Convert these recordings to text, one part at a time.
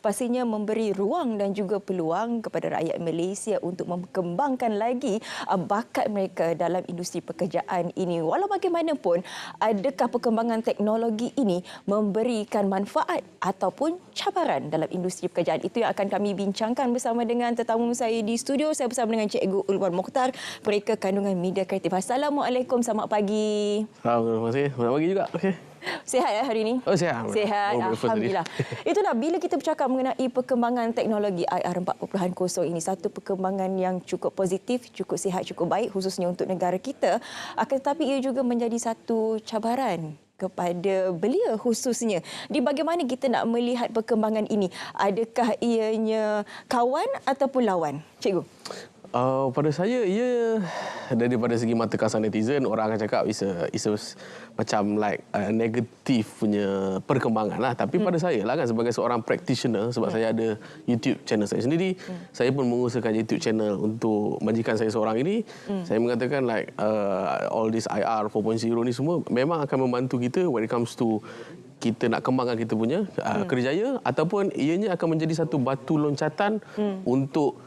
pastinya memberi ruang dan juga peluang kepada rakyat Malaysia untuk mengembangkan lagi bakat mereka dalam industri pekerjaan ini. Walau bagaimanapun, adakah perkembangan teknologi ini memberikan manfaat ataupun cabaran dalam industri pekerjaan? Itu yang akan kami bincangkan bersama dengan tetamu saya di studio. Saya bersama dengan Cikgu Ulwan Mokhtar, Pereka Kandungan Media Kreatif. Assalamualaikum, selamat pagi. Terima kasih. Selamat pagi juga. Okey. Sihat ya hari ini? Oh, sihat. Sihat, alhamdulillah. Itulah bila kita bercakap mengenai perkembangan teknologi IR 4.0 ini, satu perkembangan yang cukup positif, cukup sihat, cukup baik khususnya untuk negara kita. Akan tetapi ia juga menjadi satu cabaran kepada belia khususnya. Di bagaimana kita nak melihat perkembangan ini? Adakah ianya kawan ataupun lawan? Cikgu? Pada saya, ia daripada segi mata kasar netizen, orang akan cakap is macam like negatif punya perkembangan lah. Tapi pada saya lah kan, sebagai seorang practitioner, sebab saya ada YouTube channel saya sendiri, saya pun mengusahakan YouTube channel untuk majikan saya seorang ini. Saya mengatakan like all this IR 4.0 ni semua memang akan membantu kita when it comes to kita nak kembangkan kita punya kerjaya, ataupun ianya akan menjadi satu batu loncatan untuk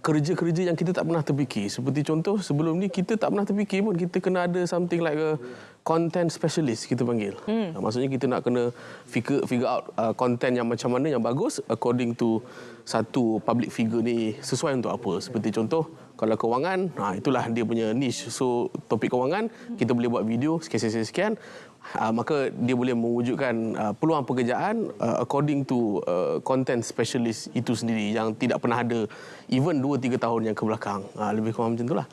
kerja-kerja yang kita tak pernah terfikir. Seperti contoh, sebelum ni kita tak pernah terfikir pun kita kena ada something like a content specialist, kita panggil. Maksudnya kita nak kena figure out content yang macam mana yang bagus according to satu public figure ni sesuai untuk apa. Seperti contoh, kalau kewangan, itulah dia punya niche. So, topik kewangan, kita boleh buat video sekian-sekian. Maka dia boleh mewujudkan peluang pekerjaan according to content specialist itu sendiri yang tidak pernah ada even 2-3 tahun yang kebelakang. Lebih kurang macam itulah.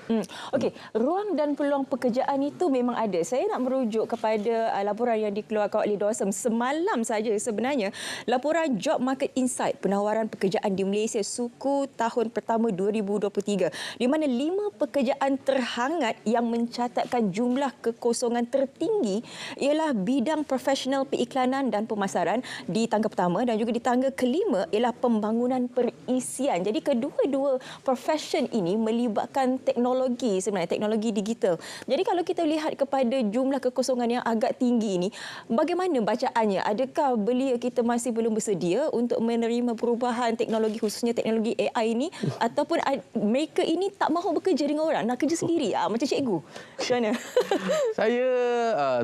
Okey, ruang dan peluang pekerjaan itu memang ada. Saya nak merujuk kepada laporan yang dikeluarkan oleh DOSM semalam saja sebenarnya. Laporan Job Market Insight penawaran pekerjaan di Malaysia suku tahun pertama 2023, di mana 5 pekerjaan terhangat yang mencatatkan jumlah kekosongan tertinggi ialah bidang profesional periklanan dan pemasaran di tangga pertama, dan juga di tangga kelima ialah pembangunan perisian. Jadi kedua-dua profession ini melibatkan teknologi, sebenarnya teknologi digital. Jadi kalau kita lihat kepada jumlah kekosongan yang agak tinggi ini, bagaimana bacaannya? Adakah belia kita masih belum bersedia untuk menerima perubahan teknologi, khususnya teknologi AI ini, ataupun mereka ini tak mahu bekerja dengan orang, nak kerja sendiri, macam cikgu? Macam mana? Saya,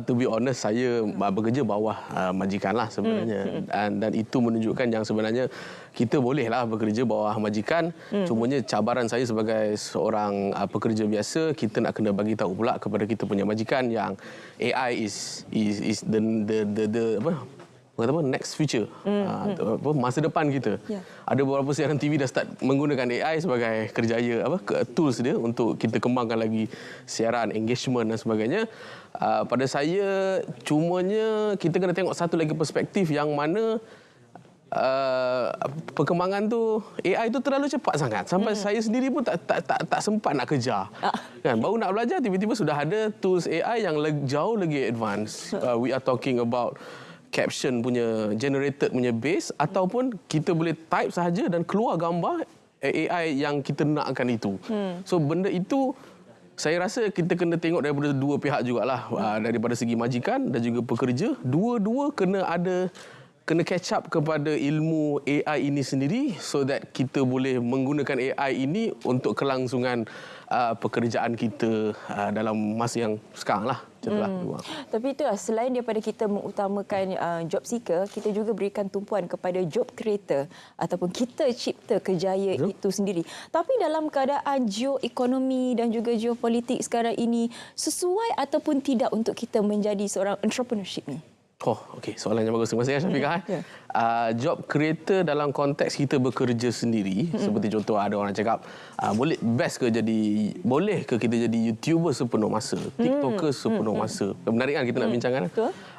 to be honest, saya bekerja bawah majikan lah sebenarnya. Dan itu menunjukkan yang sebenarnya kita bolehlah bekerja bawah majikan. Cumanya cabaran saya sebagai seorang pekerja biasa, kita nak kena bagi tahu pula kepada kita punya majikan yang AI is the next future, masa depan kita. Ada beberapa siaran TV dah start menggunakan AI sebagai kerjaya, tools dia untuk kita kembangkan lagi siaran, engagement dan sebagainya. Pada saya, cumanya kita kena tengok satu lagi perspektif yang mana perkembangan tu, AI tu terlalu cepat sangat sampai saya sendiri pun tak sempat nak kejar. Kan, baru nak belajar tiba-tiba sudah ada tools AI yang jauh lagi advance. We are talking about caption punya generated punya base, ataupun kita boleh type sahaja dan keluar gambar AI yang kita nakkan itu. So benda itu saya rasa kita kena tengok daripada dua pihak jugalah, daripada segi majikan dan juga pekerja. Dua-dua kena catch up kepada ilmu AI ini sendiri, so that kita boleh menggunakan AI ini untuk kelangsungan pekerjaan kita dalam masa yang sekarang lah. Tapi itulah, selain daripada kita mengutamakan job seeker, kita juga berikan tumpuan kepada job creator ataupun kita cipta kerjaya itu sendiri. Tapi dalam keadaan geoekonomi dan juga geopolitik sekarang ini, sesuai ataupun tidak untuk kita menjadi seorang entrepreneurship ni? Okey, soalan yang bagus. Terima kasih Syafiqah. Job creator dalam konteks kita bekerja sendiri, seperti contoh ada orang cakap, boleh ke kita jadi YouTuber sepenuh masa, TikToker sepenuh masa? Menarik kan kita nak bincangkan?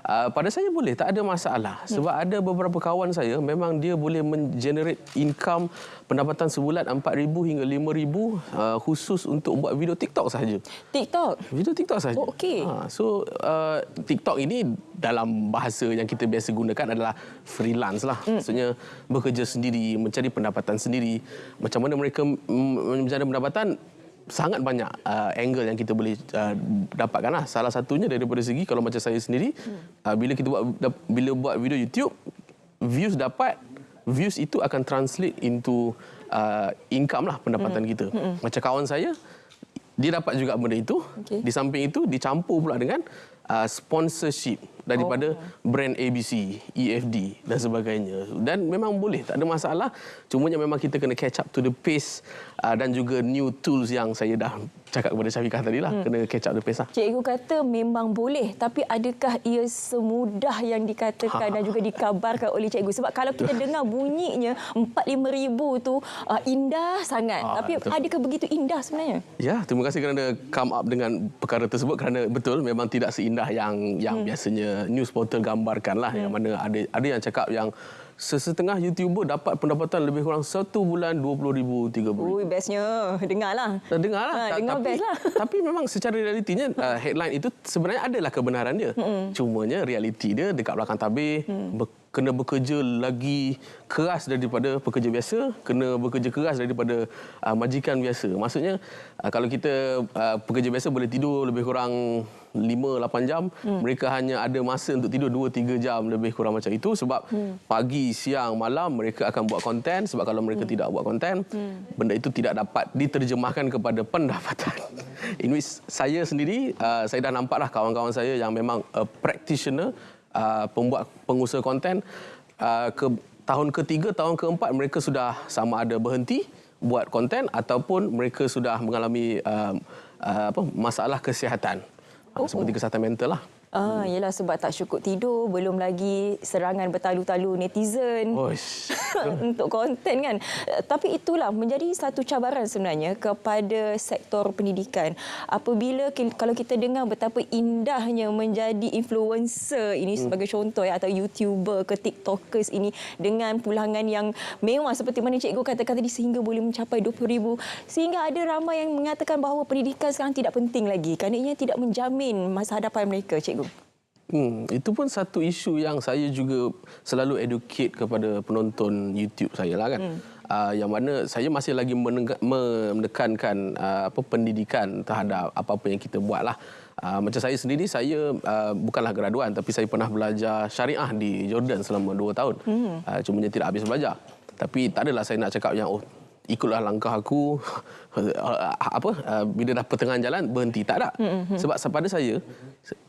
Pada saya boleh, tak ada masalah. Sebab ada beberapa kawan saya memang dia boleh mengenerate income pendapatan sebulan 4,000 hingga 5,000 khusus untuk buat video TikTok sahaja. Video TikTok sahaja. Okey. So TikTok ini dalam bahasa yang kita biasa gunakan adalah freelance lah. Maksudnya bekerja sendiri, mencari pendapatan sendiri. Macam mana mereka mencari pendapatan? Sangat banyak angle yang kita boleh dapatkan lah. Salah satunya daripada segi, kalau macam saya sendiri, bila buat video YouTube, views dapat, views itu akan translate into income lah, pendapatan kita. Macam kawan saya, dia dapat juga benda itu. Di samping itu dicampur pula dengan sponsorship daripada brand ABC, EFD dan sebagainya. Dan memang boleh, tak ada masalah. Cumanya memang kita kena catch up to the pace dan juga new tools yang saya dah cakap kepada Syafiqah tadi lah. Kena catch up the pace lah. Cikgu kata memang boleh, tapi adakah ia semudah yang dikatakan dan juga dikabarkan oleh cikgu? Sebab kalau kita dengar bunyinya 4-5 ribu tu indah sangat. Tapi betul. Adakah begitu indah sebenarnya? Ya, terima kasih kerana come up dengan perkara tersebut, kerana betul memang tidak seindah yang biasanya news portal gambarkan lah. Yang mana ada yang cakap yang sesetengah YouTuber dapat pendapatan lebih kurang 1 bulan 20,000, 30,000. Ui, bestnya. Dengarlah. Dengar best lah. Tapi memang secara realitinya headline itu sebenarnya adalah kebenaran dia. Cumanya realiti dia dekat belakang tabir, kena bekerja lagi keras daripada pekerja biasa, kena bekerja keras daripada majikan biasa. Maksudnya kalau kita pekerja biasa boleh tidur lebih kurang 5-8 jam, mereka hanya ada masa untuk tidur 2-3 jam lebih kurang macam itu, sebab pagi, siang, malam mereka akan buat konten. Sebab kalau mereka tidak buat konten, benda itu tidak dapat diterjemahkan kepada pendapatan. In which saya sendiri, saya dah nampaklah kawan-kawan saya yang memang practitioner, pembuat pengusaha konten, ke tahun ketiga, tahun keempat mereka sudah sama ada berhenti buat konten ataupun mereka sudah mengalami masalah kesihatan. Seperti kesihatan mental lah. Yelah, sebab tak cukup tidur, belum lagi serangan bertalu-talu netizen untuk konten kan. Tapi itulah menjadi satu cabaran sebenarnya kepada sektor pendidikan. Apabila kalau kita dengar betapa indahnya menjadi influencer ini sebagai contoh atau YouTuber ke TikTokers ini dengan pulangan yang mewah seperti mana cikgu katakan tadi, sehingga boleh mencapai 20,000. Sehingga ada ramai yang mengatakan bahawa pendidikan sekarang tidak penting lagi kerana ia tidak menjamin masa hadapan mereka, cikgu. Itu pun satu isu yang saya juga selalu educate kepada penonton YouTube saya lah kan. Yang mana saya masih lagi menekankan pendidikan terhadap apa-apa yang kita buat lah. Macam saya sendiri, saya bukanlah graduan, tapi saya pernah belajar syariah di Jordan selama 2 tahun. Cumanya tidak habis belajar. Tapi tak adalah saya nak cakap yang ikutlah langkah aku, bila dah pertengahan jalan berhenti, tak ada. Sebab pada saya,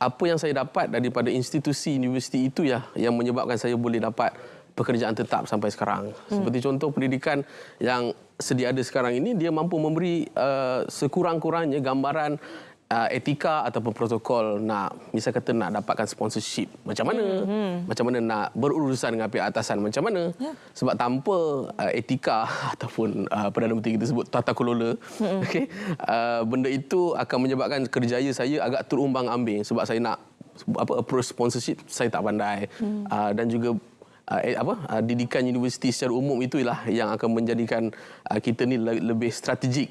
apa yang saya dapat daripada institusi universiti itu yang menyebabkan saya boleh dapat pekerjaan tetap sampai sekarang. Seperti contoh pendidikan yang sedia ada sekarang ini, dia mampu memberi sekurang-kurangnya gambaran etika ataupun protokol misal kata nak dapatkan sponsorship macam mana, macam mana nak berurusan dengan pihak atasan macam mana. Sebab tanpa etika ataupun Perdana Menteri kita sebut tata kelola, benda itu akan menyebabkan kerjaya saya agak terumbang ambing. Sebab saya nak approach sponsorship, saya tak pandai. Dan juga didikan universiti secara umum itulah yang akan menjadikan kita ni lebih strategik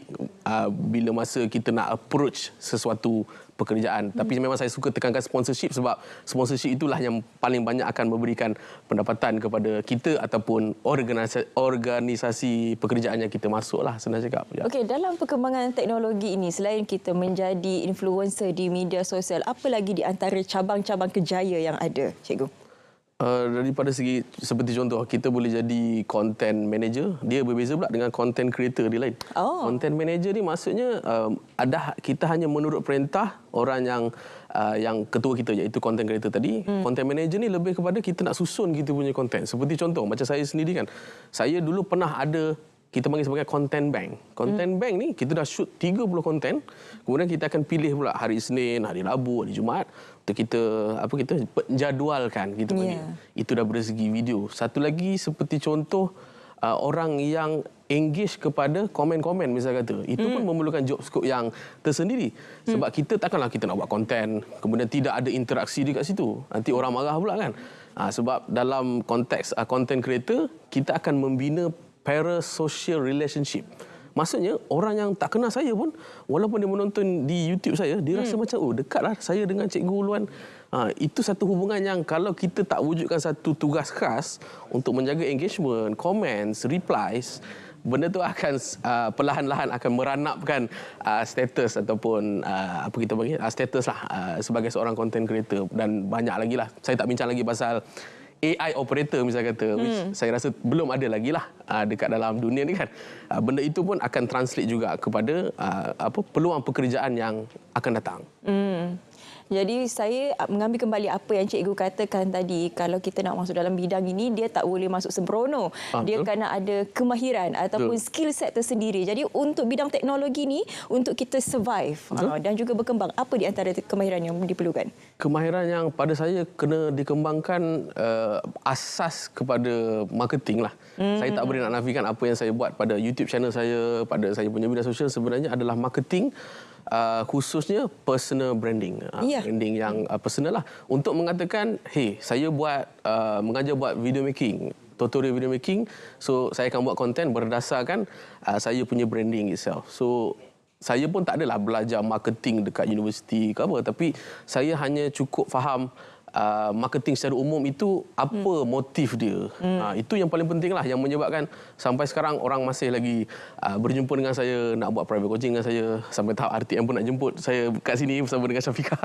bila masa kita nak approach sesuatu pekerjaan. Tapi memang saya suka tekankan sponsorship, sebab sponsorship itulah yang paling banyak akan memberikan pendapatan kepada kita ataupun organisasi pekerjaan yang kita masuk lah, senang cakap. Okey, dalam perkembangan teknologi ini, selain kita menjadi influencer di media sosial, apa lagi di antara cabang-cabang kejaya yang ada, cikgu? Daripada segi seperti contoh, kita boleh jadi content manager. Dia berbeza pula dengan content creator dia lain. Content manager ni maksudnya kita hanya menurut perintah orang yang ketua kita, iaitu content creator tadi. Content manager ni lebih kepada kita nak susun kita punya content. Seperti contoh macam saya sendiri kan, saya dulu pernah ada, kita panggil sebagai content bank. Content bank ni kita dah shoot 30 konten. Kemudian kita akan pilih pula hari Isnin, hari Rabu, hari Jumaat untuk kita jadualkan kita panggil. Itu dah dari segi video. Satu lagi seperti contoh orang yang engage kepada komen-komen misal kata. Itu pun memerlukan job scope yang tersendiri. Sebab kita takkanlah kita nak buat konten kemudian tidak ada interaksi dekat situ. Nanti orang marah pula kan. Sebab dalam konteks content creator, kita akan membina parasocial relationship. Maksudnya orang yang tak kenal saya pun, walaupun dia menonton di YouTube saya, dia rasa macam dekatlah saya dengan Cikgu Luan. Itu satu hubungan yang kalau kita tak wujudkan satu tugas khas untuk menjaga engagement, comments, replies, benda tu akan perlahan-lahan akan meranapkan status ataupun apa kita panggil status lah sebagai seorang content creator. Dan banyak lagi lah. Saya tak bincang lagi pasal AI operator misalnya kata, which saya rasa belum ada lagi lah dekat dalam dunia ni kan. Benda itu pun akan translate juga kepada peluang pekerjaan yang akan datang. Jadi saya mengambil kembali apa yang cikgu katakan tadi, kalau kita nak masuk dalam bidang ini, dia tak boleh masuk sembrono. Dia Betul. kena ada kemahiran ataupun skill set tersendiri. Jadi untuk bidang teknologi ni, untuk kita survive dan juga berkembang, apa di antara kemahiran yang diperlukan? Kemahiran yang pada saya kena dikembangkan asas kepada marketing lah. Saya tak boleh nak nafikan apa yang saya buat pada YouTube channel saya, pada saya punya media sosial sebenarnya adalah marketing, khususnya personal branding. Branding yang personal lah. Untuk mengatakan, hey, saya buat mengajar buat video making, tutorial video making, so saya akan buat konten berdasarkan saya punya branding itself. So saya pun tak adalah belajar marketing dekat universiti ke apa, tapi saya hanya cukup faham marketing secara umum itu apa motif dia. Itu yang paling penting lah, yang menyebabkan sampai sekarang orang masih lagi berjumpa dengan saya, nak buat private coaching dengan saya, sampai tahap RTM pun nak jemput saya kat sini bersama dengan Syafiqah.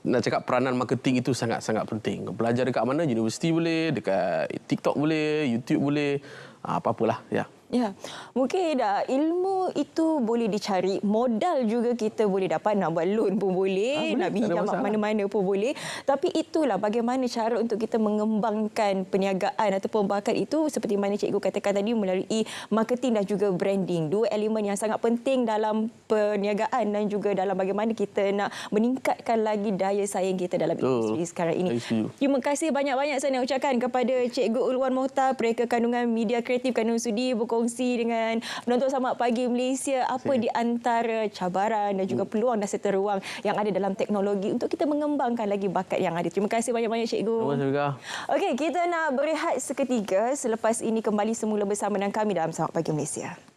Nak cakap peranan marketing itu sangat-sangat penting. Belajar dekat mana? Universiti boleh, dekat TikTok boleh, YouTube boleh, apa-apalah ya. Ya, mungkin ilmu itu boleh dicari, modal juga kita boleh dapat, nak buat loan pun boleh, nak pinjam mana-mana pun boleh. Tapi itulah bagaimana cara untuk kita mengembangkan perniagaan ataupun bakat itu, seperti mana cikgu katakan tadi, melalui marketing dan juga branding. Dua elemen yang sangat penting dalam perniagaan dan juga dalam bagaimana kita nak meningkatkan lagi daya saing kita dalam industri sekarang ini. Terima kasih banyak-banyak saya nak ucapkan kepada Cikgu Ulwan Mohtar, Pereka Kandungan Media Kreatif Kandungan Sudi, berkongsi dengan penonton Selamat Pagi Malaysia apa di antara cabaran dan juga peluang dan serta ruang yang ada dalam teknologi untuk kita mengembangkan lagi bakat yang ada. Terima kasih banyak-banyak cikgu. Terima kasih juga. Okey, kita nak berehat seketika. Selepas ini kembali semula bersama dengan kami dalam Selamat Pagi Malaysia.